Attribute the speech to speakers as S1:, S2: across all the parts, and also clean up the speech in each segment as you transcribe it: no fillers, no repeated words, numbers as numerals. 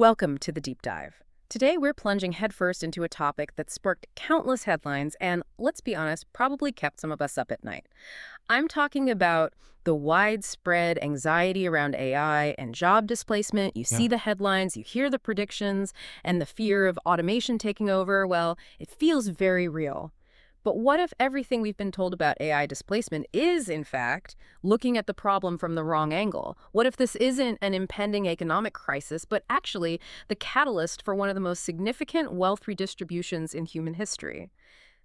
S1: Welcome to the Deep Dive. Today we're plunging headfirst into a topic that sparked countless headlines and, let's be honest, probably kept some of us up at night. I'm talking about the widespread anxiety around AI and job displacement. You
S2: Yeah.
S1: see the headlines, you hear the predictions, and the fear of automation taking over. Well, it feels very real. But what if everything we've been told about AI displacement is, in fact, looking at the problem from the wrong angle? What if this isn't an impending economic crisis, but actually the catalyst for one of the most significant wealth redistributions in human history?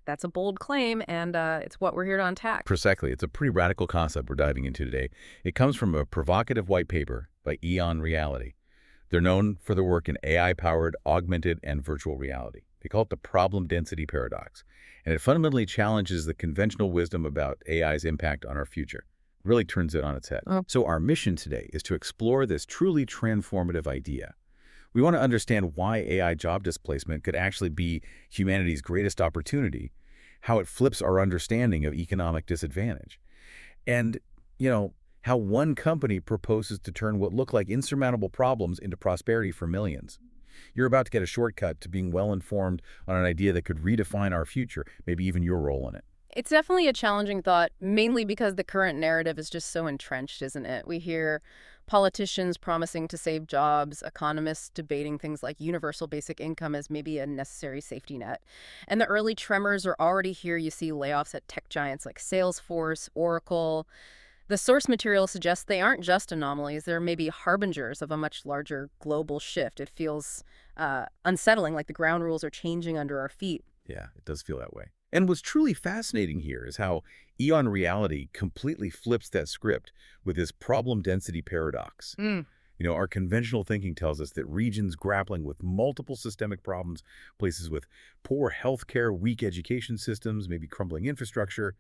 S1: That's a bold claim, and it's what we're here to unpack.
S2: Precisely. It's a pretty radical concept we're diving into today. It comes from a provocative white paper by EON Reality. They're known for their work in AI-powered, augmented, and virtual reality. They call it the problem density paradox, and it fundamentally challenges the conventional wisdom about AI's impact on our future. It really turns it on its head. So our mission today is to explore this truly transformative idea. We want to understand why AI job displacement could actually be humanity's greatest opportunity, how it flips our understanding of economic disadvantage, and, how one company proposes to turn what look like insurmountable problems into prosperity for millions. You're about to get a shortcut to being well-informed on an idea that could redefine our future, maybe even your role in it.
S1: It's definitely a challenging thought, mainly because the current narrative is just so entrenched, isn't it? We hear politicians promising to save jobs, economists debating things like universal basic income as maybe a necessary safety net. And the early tremors are already here. You see layoffs at tech giants like Salesforce, Oracle. The source material suggests they aren't just anomalies. They're maybe harbingers of a much larger global shift. It feels unsettling, like the ground rules are changing under our feet.
S2: Yeah, it does feel that way. And what's truly fascinating here is how EON Reality completely flips that script with this problem density paradox. Our conventional thinking tells us that regions grappling with multiple systemic problems, places with poor healthcare, weak education systems, maybe crumbling infrastructure,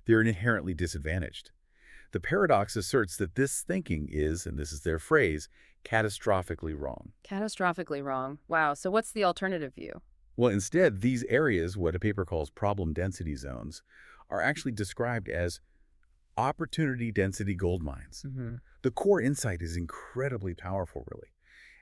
S2: they're inherently disadvantaged. The paradox asserts that this thinking is, and this is their phrase, catastrophically wrong.
S1: Catastrophically wrong. Wow. So what's the alternative view?
S2: Well, instead, these areas, what a paper calls problem density zones, are actually described as opportunity density gold mines. The core insight is incredibly powerful, really.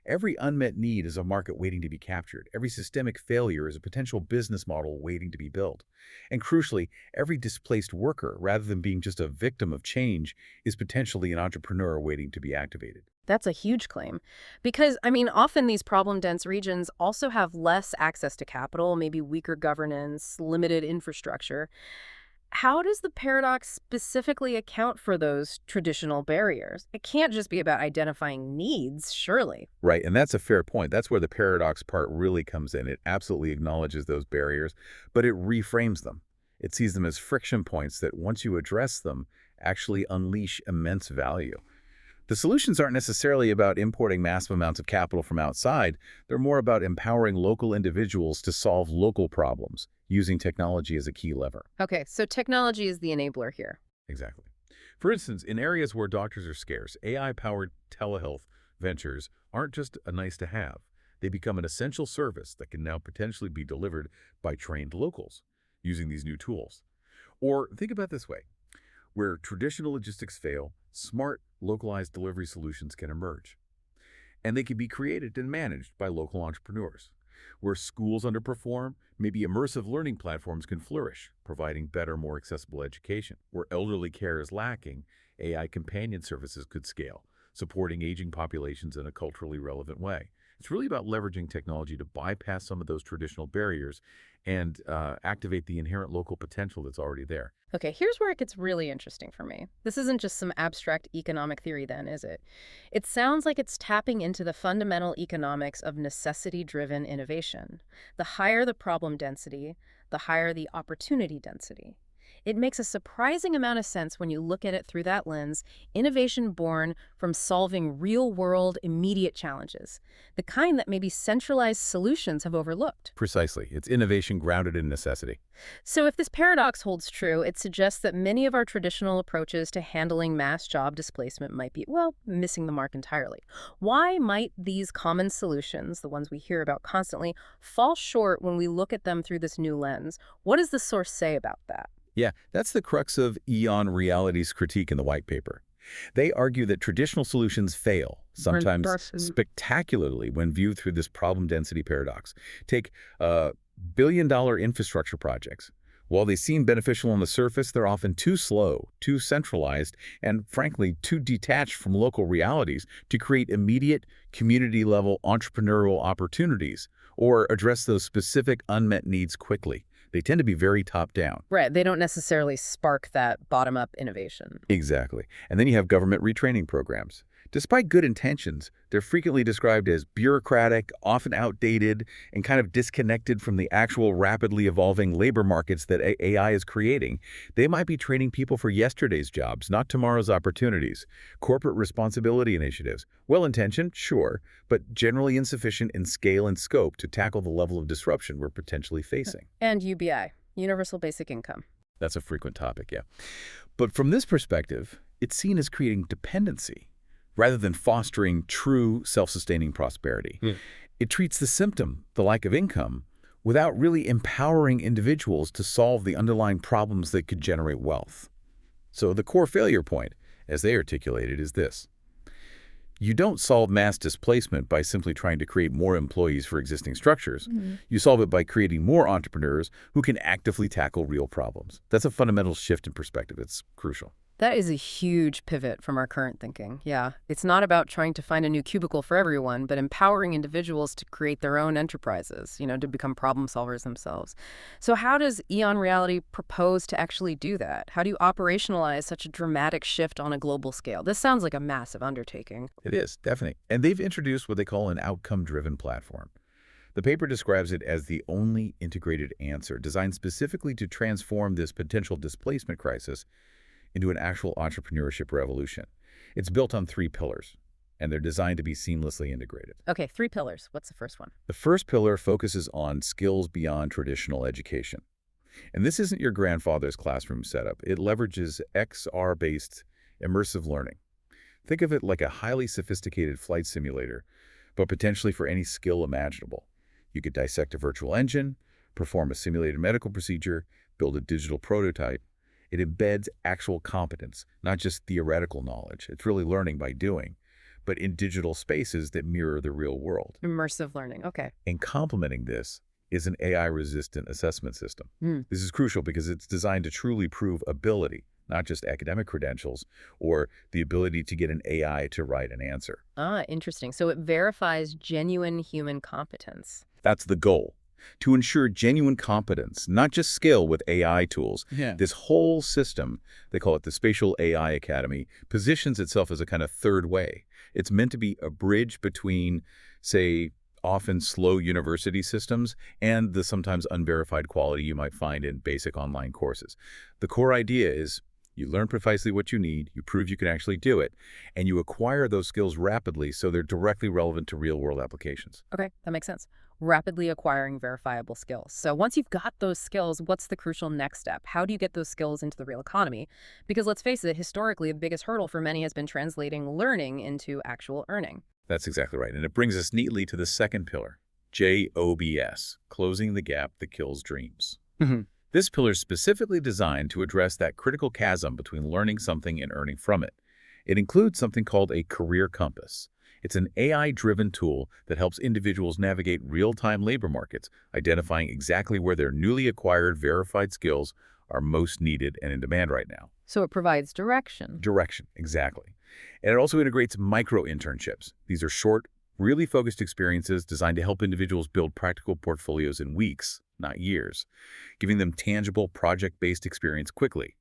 S2: Every unmet need is a market waiting to be captured. Every systemic failure is a potential business model waiting to be built. And crucially, every displaced worker, rather than being just a victim of change, is potentially an entrepreneur waiting to be activated.
S1: That's a huge claim. Because, often these problem-dense regions also have less access to capital, maybe weaker governance, limited infrastructure. How does the paradox specifically account for those traditional barriers? It can't just be about identifying needs, surely.
S2: Right, and that's a fair point. That's where the paradox part really comes in. It absolutely acknowledges those barriers, but it reframes them. It sees them as friction points that, once you address them, actually unleash immense value. The solutions aren't necessarily about importing massive amounts of capital from outside. They're more about empowering local individuals to solve local problems, using technology as a key lever.
S1: Okay, so technology is the enabler here.
S2: Exactly. For instance, in areas where doctors are scarce, AI-powered telehealth ventures aren't just a nice-to-have. They become an essential service that can now potentially be delivered by trained locals using these new tools. Or think about it this way. Where traditional logistics fail, smart, localized delivery solutions can emerge. And they can be created and managed by local entrepreneurs. Where schools underperform, maybe immersive learning platforms can flourish, providing better, more accessible education. Where elderly care is lacking, AI companion services could scale, supporting aging populations in a culturally relevant way. It's really about leveraging technology to bypass some of those traditional barriers and activate the inherent local potential that's already there.
S1: Okay, here's where it gets really interesting for me. This isn't just some abstract economic theory then, is it? It sounds like it's tapping into the fundamental economics of necessity-driven innovation. The higher the problem density, the higher the opportunity density. It makes a surprising amount of sense when you look at it through that lens, innovation born from solving real-world, immediate challenges, the kind that maybe centralized solutions have overlooked.
S2: Precisely. It's innovation grounded in necessity.
S1: So if this paradox holds true, it suggests that many of our traditional approaches to handling mass job displacement might be, well, missing the mark entirely. Why might these common solutions, the ones we hear about constantly, fall short when we look at them through this new lens? What does the source say about that?
S2: Yeah, that's the crux of EON Reality's critique in the white paper. They argue that traditional solutions fail, sometimes
S1: Interesting.
S2: spectacularly when viewed through this problem density paradox. Take billion-dollar infrastructure projects. While they seem beneficial on the surface, they're often too slow, too centralized, and frankly, too detached from local realities to create immediate, community-level entrepreneurial opportunities or address those specific unmet needs quickly. They tend to be very top-down.
S1: Right, they don't necessarily spark that bottom-up innovation.
S2: Exactly. And then you have government retraining programs. Despite good intentions, they're frequently described as bureaucratic, often outdated, and kind of disconnected from the actual rapidly evolving labor markets that AI is creating. They might be training people for yesterday's jobs, not tomorrow's opportunities. Corporate responsibility initiatives, well-intentioned, sure, but generally insufficient in scale and scope to tackle the level of disruption we're potentially facing.
S1: And UBI, Universal Basic Income.
S2: That's a frequent topic, yeah. But from this perspective, it's seen as creating dependency rather than fostering true self-sustaining prosperity. It treats the symptom, the lack of income, without really empowering individuals to solve the underlying problems that could generate wealth. So the core failure point, as they articulate it, is this. You don't solve mass displacement by simply trying to create more employees for existing structures. You solve it by creating more entrepreneurs who can actively tackle real problems. That's a fundamental shift in perspective. It's crucial.
S1: That is a huge pivot from our current thinking. Yeah, it's not about trying to find a new cubicle for everyone, but empowering individuals to create their own enterprises, to become problem solvers themselves. So how does EON Reality propose to actually do that? How do you operationalize such a dramatic shift on a global scale? This sounds like a massive undertaking.
S2: It is, definitely. And they've introduced what they call an outcome-driven platform. The paper describes it as the only integrated answer designed specifically to transform this potential displacement crisis into an actual entrepreneurship revolution. It's built on 3 pillars, and they're designed to be seamlessly integrated.
S1: Okay, 3 pillars. What's the first one?
S2: The first pillar focuses on skills beyond traditional education. And this isn't your grandfather's classroom setup. It leverages XR-based immersive learning. Think of it like a highly sophisticated flight simulator, but potentially for any skill imaginable. You could dissect a virtual engine, perform a simulated medical procedure, build a digital prototype. It embeds actual competence, not just theoretical knowledge. It's really learning by doing, but in digital spaces that mirror the real world.
S1: Immersive learning. Okay.
S2: And complementing this is an AI-resistant assessment system. This is crucial because it's designed to truly prove ability, not just academic credentials or the ability to get an AI to write an answer.
S1: Ah, interesting. So it verifies genuine human competence.
S2: That's the goal. To ensure genuine competence, not just skill with AI tools. This whole system, they call it the Spatial AI Academy, positions itself as a kind of third way. It's meant to be a bridge between, say, often slow university systems and the sometimes unverified quality you might find in basic online courses. The core idea is you learn precisely what you need, you prove you can actually do it, and you acquire those skills rapidly so they're directly relevant to real-world applications.
S1: Okay, that makes sense. Rapidly acquiring verifiable skills. So once you've got those skills, what's the crucial next step? How do you get those skills into the real economy? Because let's face it, historically, the biggest hurdle for many has been translating learning into actual earning.
S2: That's exactly right. And it brings us neatly to the second pillar, JOBS, closing the gap that kills dreams. This pillar is specifically designed to address that critical chasm between learning something and earning from it. It includes something called a career compass. It's an AI-driven tool that helps individuals navigate real-time labor markets, identifying exactly where their newly acquired verified skills are most needed and in demand right now.
S1: So it provides direction.
S2: Direction, exactly. And it also integrates micro-internships. These are short, really focused experiences designed to help individuals build practical portfolios in weeks, not years, giving them tangible project-based experience quickly.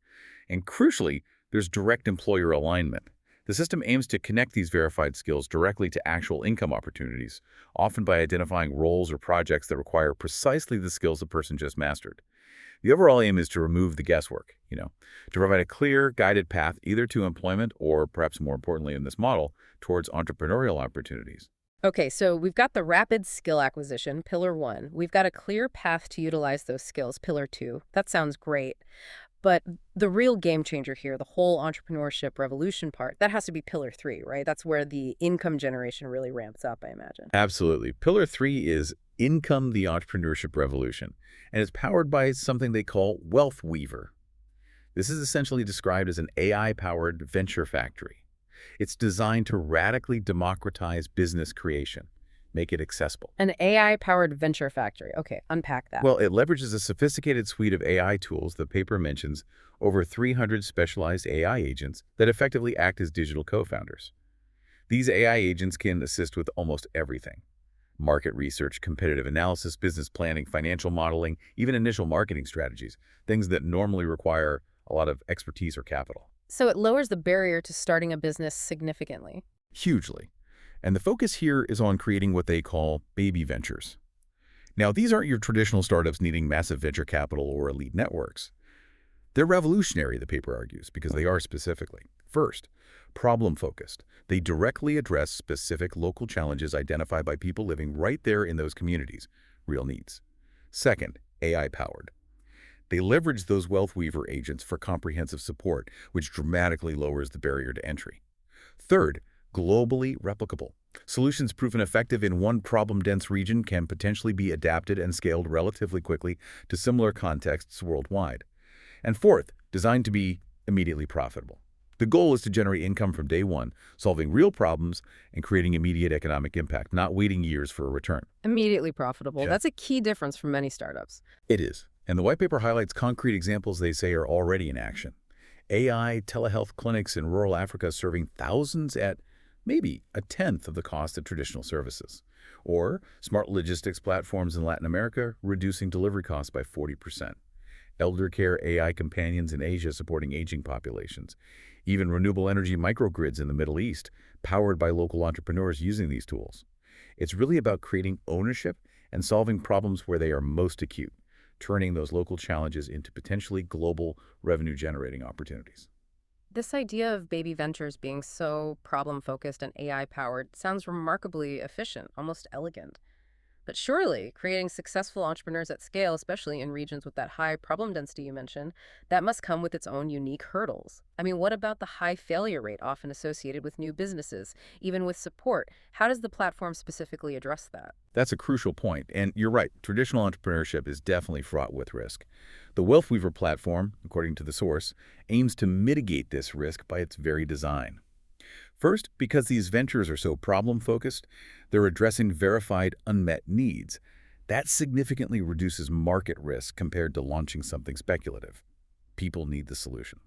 S2: And crucially, there's direct employer alignment. The system aims to connect these verified skills directly to actual income opportunities, often by identifying roles or projects that require precisely the skills the person just mastered. The overall aim is to remove the guesswork, to provide a clear, guided path either to employment or, perhaps more importantly in this model, towards entrepreneurial opportunities.
S1: Okay, so we've got the rapid skill acquisition, pillar 1. We've got a clear path to utilize those skills, pillar 2. That sounds great. But the real game changer here, the whole entrepreneurship revolution part, that has to be pillar 3, right? That's where the income generation really ramps up, I imagine.
S2: Absolutely. Pillar 3 is Income, the Entrepreneurship Revolution, and it's powered by something they call Wealth Weaver. This is essentially described as an AI-powered venture factory. It's designed to radically democratize business creation, make it accessible.
S1: An AI-powered venture factory. Okay, unpack that.
S2: Well, it leverages a sophisticated suite of AI tools. The paper mentions over 300 specialized AI agents that effectively act as digital co-founders. These AI agents can assist with almost everything: market research, competitive analysis, business planning, financial modeling, even initial marketing strategies, things that normally require a lot of expertise or capital.
S1: So it lowers the barrier to starting a business significantly.
S2: Hugely. And the focus here is on creating what they call baby ventures. Now, these aren't your traditional startups needing massive venture capital or elite networks. They're revolutionary, the paper argues, because they are specifically. First, problem-focused. They directly address specific local challenges identified by people living right there in those communities, real needs. Second, AI-powered. They leverage those wealth weaver agents for comprehensive support, which dramatically lowers the barrier to entry. Third, globally replicable. Solutions proven effective in one problem-dense region can potentially be adapted and scaled relatively quickly to similar contexts worldwide. And fourth, designed to be immediately profitable. The goal is to generate income from day one, solving real problems and creating immediate economic impact, not waiting years for a return.
S1: Immediately profitable.
S2: Yeah.
S1: That's a key difference from many startups.
S2: It is. And the white paper highlights concrete examples they say are already in action. AI telehealth clinics in rural Africa serving thousands at maybe a tenth of the cost of traditional services. Or smart logistics platforms in Latin America reducing delivery costs by 40%. Elder care AI companions in Asia supporting aging populations. Even renewable energy microgrids in the Middle East, powered by local entrepreneurs using these tools. It's really about creating ownership and solving problems where they are most acute, turning those local challenges into potentially global revenue-generating opportunities.
S1: This idea of baby ventures being so problem-focused and AI-powered sounds remarkably efficient, almost elegant. But surely, creating successful entrepreneurs at scale, especially in regions with that high problem density you mentioned, that must come with its own unique hurdles. I mean, what about the high failure rate often associated with new businesses, even with support? How does the platform specifically address that?
S2: That's a crucial point, and you're right, traditional entrepreneurship is definitely fraught with risk. The Wealth Weaver platform, according to the source, aims to mitigate this risk by its very design. First, because these ventures are so problem-focused, they're addressing verified unmet needs. That significantly reduces market risk compared to launching something speculative. People need the solution.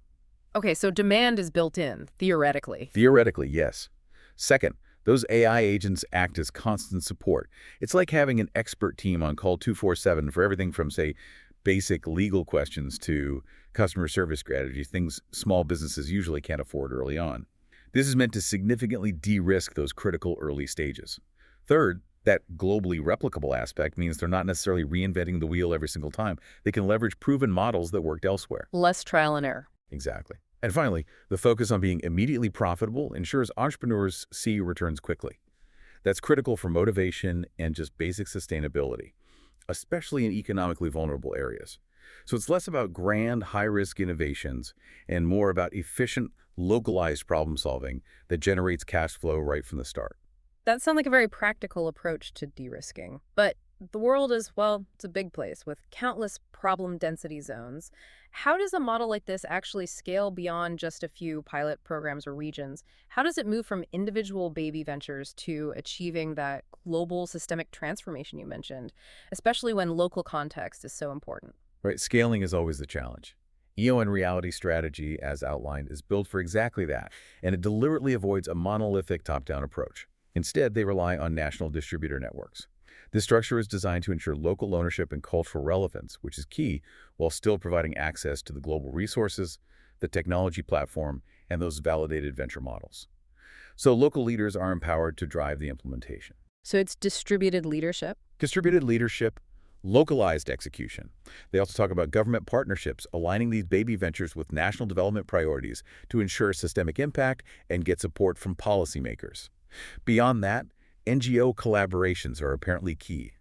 S1: Okay, so demand is built in, theoretically.
S2: Theoretically, yes. Second, those AI agents act as constant support. It's like having an expert team on call 24/7 for everything from, say, basic legal questions to customer service strategies, things small businesses usually can't afford early on. This is meant to significantly de-risk those critical early stages. Third, that globally replicable aspect means they're not necessarily reinventing the wheel every single time. They can leverage proven models that worked elsewhere.
S1: Less trial and error.
S2: Exactly. And finally, the focus on being immediately profitable ensures entrepreneurs see returns quickly. That's critical for motivation and just basic sustainability, especially in economically vulnerable areas. So it's less about grand, high-risk innovations and more about efficient, localized problem solving that generates cash flow right from the start.
S1: That sounds like a very practical approach to de-risking. But the world is, well, it's a big place with countless problem density zones. How does a model like this actually scale beyond just a few pilot programs or regions? How does it move from individual baby ventures to achieving that global systemic transformation you mentioned, especially when local context is so important?
S2: Right, scaling is always the challenge. EON Reality strategy, as outlined, is built for exactly that, and it deliberately avoids a monolithic top-down approach. Instead, they rely on national distributor networks. This structure is designed to ensure local ownership and cultural relevance, which is key, while still providing access to the global resources, the technology platform, and those validated venture models. So local leaders are empowered to drive the implementation.
S1: So it's distributed leadership?
S2: Distributed leadership, localized execution. They also talk about government partnerships, aligning these baby ventures with national development priorities to ensure systemic impact and get support from policymakers. Beyond that, NGO collaborations are apparently key,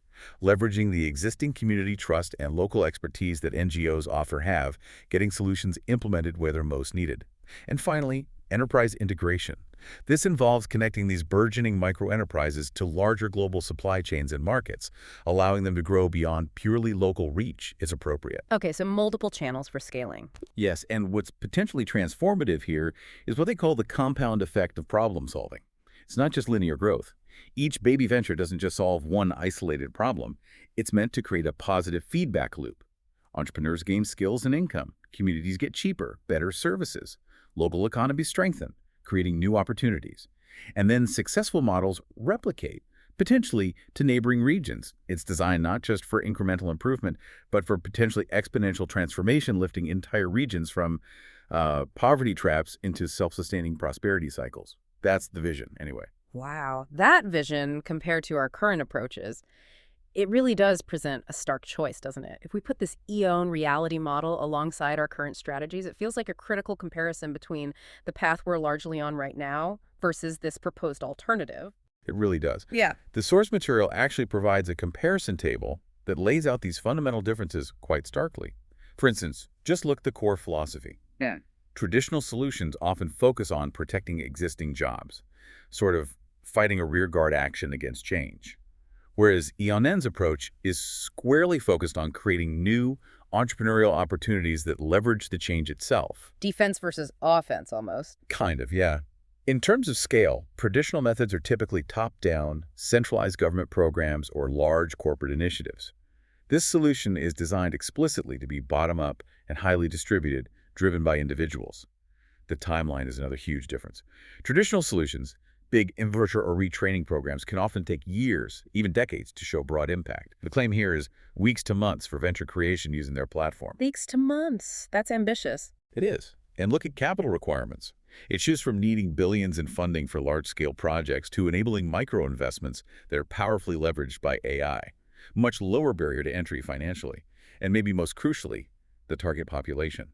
S2: leveraging the existing community trust and local expertise that NGOs often have, getting solutions implemented where they're most needed. And finally, enterprise integration. This involves connecting these burgeoning microenterprises to larger global supply chains and markets, allowing them to grow beyond purely local reach is appropriate.
S1: Okay, so multiple channels for scaling.
S2: Yes, and what's potentially transformative here is what they call the compound effect of problem solving. It's not just linear growth. Each baby venture doesn't just solve one isolated problem. It's meant to create a positive feedback loop. Entrepreneurs gain skills and income. Communities get cheaper, better services. Local economies strengthen, creating new opportunities. And then successful models replicate, potentially to neighboring regions. It's designed not just for incremental improvement, but for potentially exponential transformation, lifting entire regions from poverty traps into self-sustaining prosperity cycles. That's the vision, anyway.
S1: Wow, that vision compared to our current approaches, it really does present a stark choice, doesn't it? If we put this EON reality model alongside our current strategies, it feels like a critical comparison between the path we're largely on right now versus this proposed alternative.
S2: It really does.
S1: Yeah.
S2: The source material actually provides a comparison table that lays out these fundamental differences quite starkly. For instance, just look at the core philosophy.
S1: Yeah.
S2: Traditional solutions often focus on protecting existing jobs, sort of fighting a rearguard action against change. Whereas EON's approach is squarely focused on creating new entrepreneurial opportunities that leverage the change itself.
S1: Defense versus offense, almost.
S2: Kind of, yeah. In terms of scale, traditional methods are typically top-down, centralized government programs or large corporate initiatives. This solution is designed explicitly to be bottom-up and highly distributed, driven by individuals. The timeline is another huge difference. Traditional solutions, big inverter or retraining programs, can often take years, even decades, to show broad impact. The claim here is weeks to months for venture creation using their platform.
S1: Weeks to months. That's ambitious.
S2: It is. And look at capital requirements. It shifts from needing billions in funding for large-scale projects to enabling micro-investments that are powerfully leveraged by AI. Much lower barrier to entry financially. And maybe most crucially, the target population.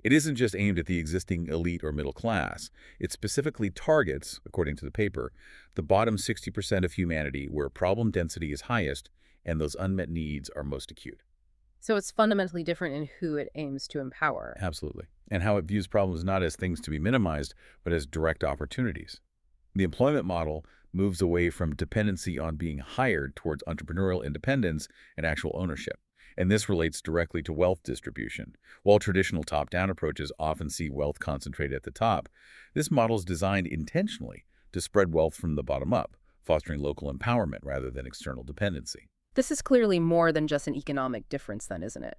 S2: It isn't just aimed at the existing elite or middle class. It specifically targets, according to the paper, the bottom 60% of humanity where problem density is highest and those unmet needs are most acute.
S1: So it's fundamentally different in who it aims to empower.
S2: Absolutely. And how it views problems not as things to be minimized, but as direct opportunities. The employment model moves away from dependency on being hired towards entrepreneurial independence and actual ownership. And this relates directly to wealth distribution. While traditional top-down approaches often see wealth concentrated at the top, this model is designed intentionally to spread wealth from the bottom up, fostering local empowerment rather than external dependency.
S1: This is clearly more than just an economic difference then, isn't it?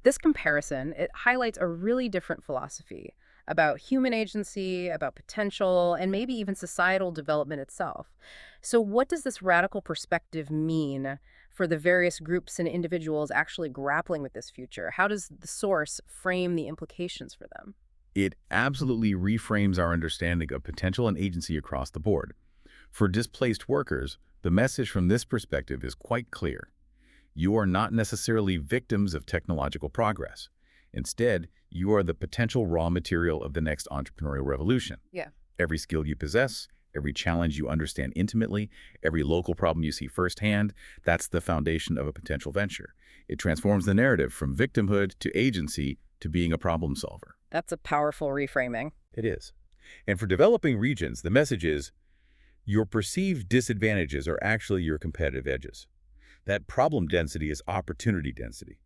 S1: This comparison, it highlights a really different philosophy about human agency, about potential, and maybe even societal development itself. So what does this radical perspective mean for the various groups and individuals actually grappling with this future? How does the source frame the implications for them?
S2: It absolutely reframes our understanding of potential and agency across the board. For displaced workers, the message from this perspective is quite clear. You are not necessarily victims of technological progress. Instead, you are the potential raw material of the next entrepreneurial revolution.
S1: Yeah.
S2: Every skill you possess, every challenge you understand intimately, every local problem you see firsthand, that's the foundation of a potential venture. It transforms the narrative from victimhood to agency to being a problem solver.
S1: That's a powerful reframing.
S2: It is. And for developing regions, the message is, your perceived disadvantages are actually your competitive edges. That problem density is opportunity density.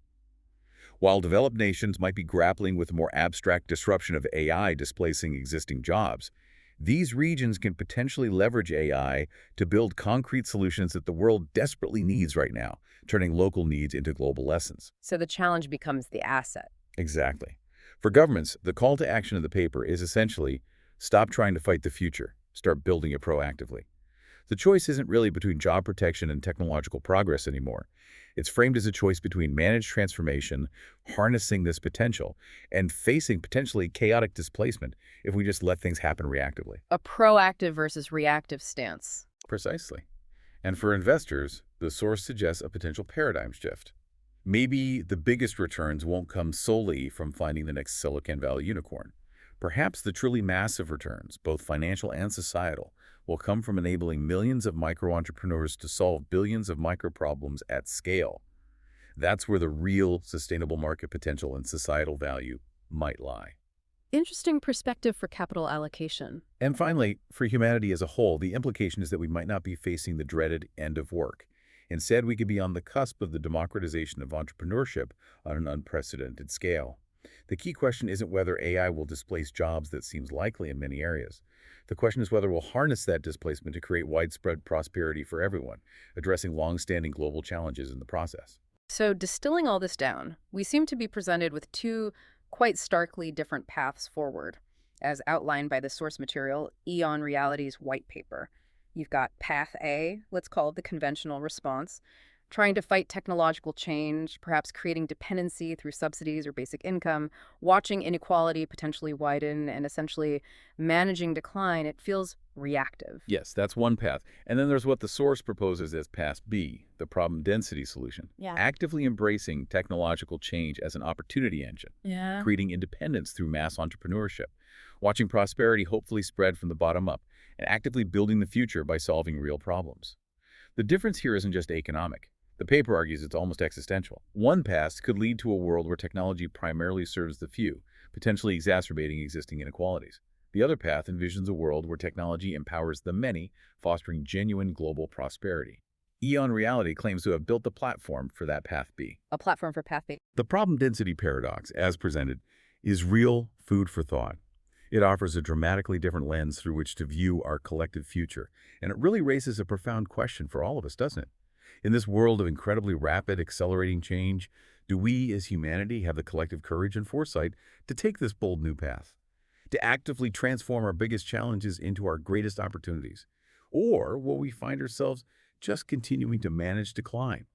S2: While developed nations might be grappling with a more abstract disruption of AI displacing existing jobs, these regions can potentially leverage AI to build concrete solutions that the world desperately needs right now, turning local needs into global lessons.
S1: So the challenge becomes the asset.
S2: Exactly. For governments, the call to action of the paper is essentially, stop trying to fight the future, start building it proactively. The choice isn't really between job protection and technological progress anymore. It's framed as a choice between managed transformation, harnessing this potential, and facing potentially chaotic displacement if we just let things happen reactively.
S1: A proactive versus reactive stance.
S2: Precisely. And for investors, the source suggests a potential paradigm shift. Maybe the biggest returns won't come solely from finding the next Silicon Valley unicorn. Perhaps the truly massive returns, both financial and societal, will come from enabling millions of micro-entrepreneurs to solve billions of micro-problems at scale. That's where the real sustainable market potential and societal value might lie.
S1: Interesting perspective for capital allocation.
S2: And finally, for humanity as a whole, the implication is that we might not be facing the dreaded end of work. Instead, we could be on the cusp of the democratization of entrepreneurship on an unprecedented scale. The key question isn't whether AI will displace jobs that seems likely in many areas. The question is whether we'll harness that displacement to create widespread prosperity for everyone, addressing long-standing global challenges in the process.
S1: So, distilling all this down, we seem to be presented with two quite starkly different paths forward, as outlined by the source material, EON Reality's white paper. You've got Path A, let's call it the conventional response, trying to fight technological change, perhaps creating dependency through subsidies or basic income, watching inequality potentially widen, and essentially managing decline. It feels reactive.
S2: Yes, that's one path. And then there's what the source proposes as Path B, the problem density solution,
S1: Yeah.
S2: actively embracing technological change as an opportunity engine,
S1: Yeah.
S2: creating independence through mass entrepreneurship, watching prosperity hopefully spread from the bottom up, and actively building the future by solving real problems. The difference here isn't just economic. The paper argues it's almost existential. One path could lead to a world where technology primarily serves the few, potentially exacerbating existing inequalities. The other path envisions a world where technology empowers the many, fostering genuine global prosperity. EON Reality claims to have built the platform for that Path B.
S1: A platform for Path B.
S2: The problem density paradox, as presented, is real food for thought. It offers a dramatically different lens through which to view our collective future, and it really raises a profound question for all of us, doesn't it? In this world of incredibly rapid, accelerating change, do we as humanity have the collective courage and foresight to take this bold new path, to actively transform our biggest challenges into our greatest opportunities? Or will we find ourselves just continuing to manage decline?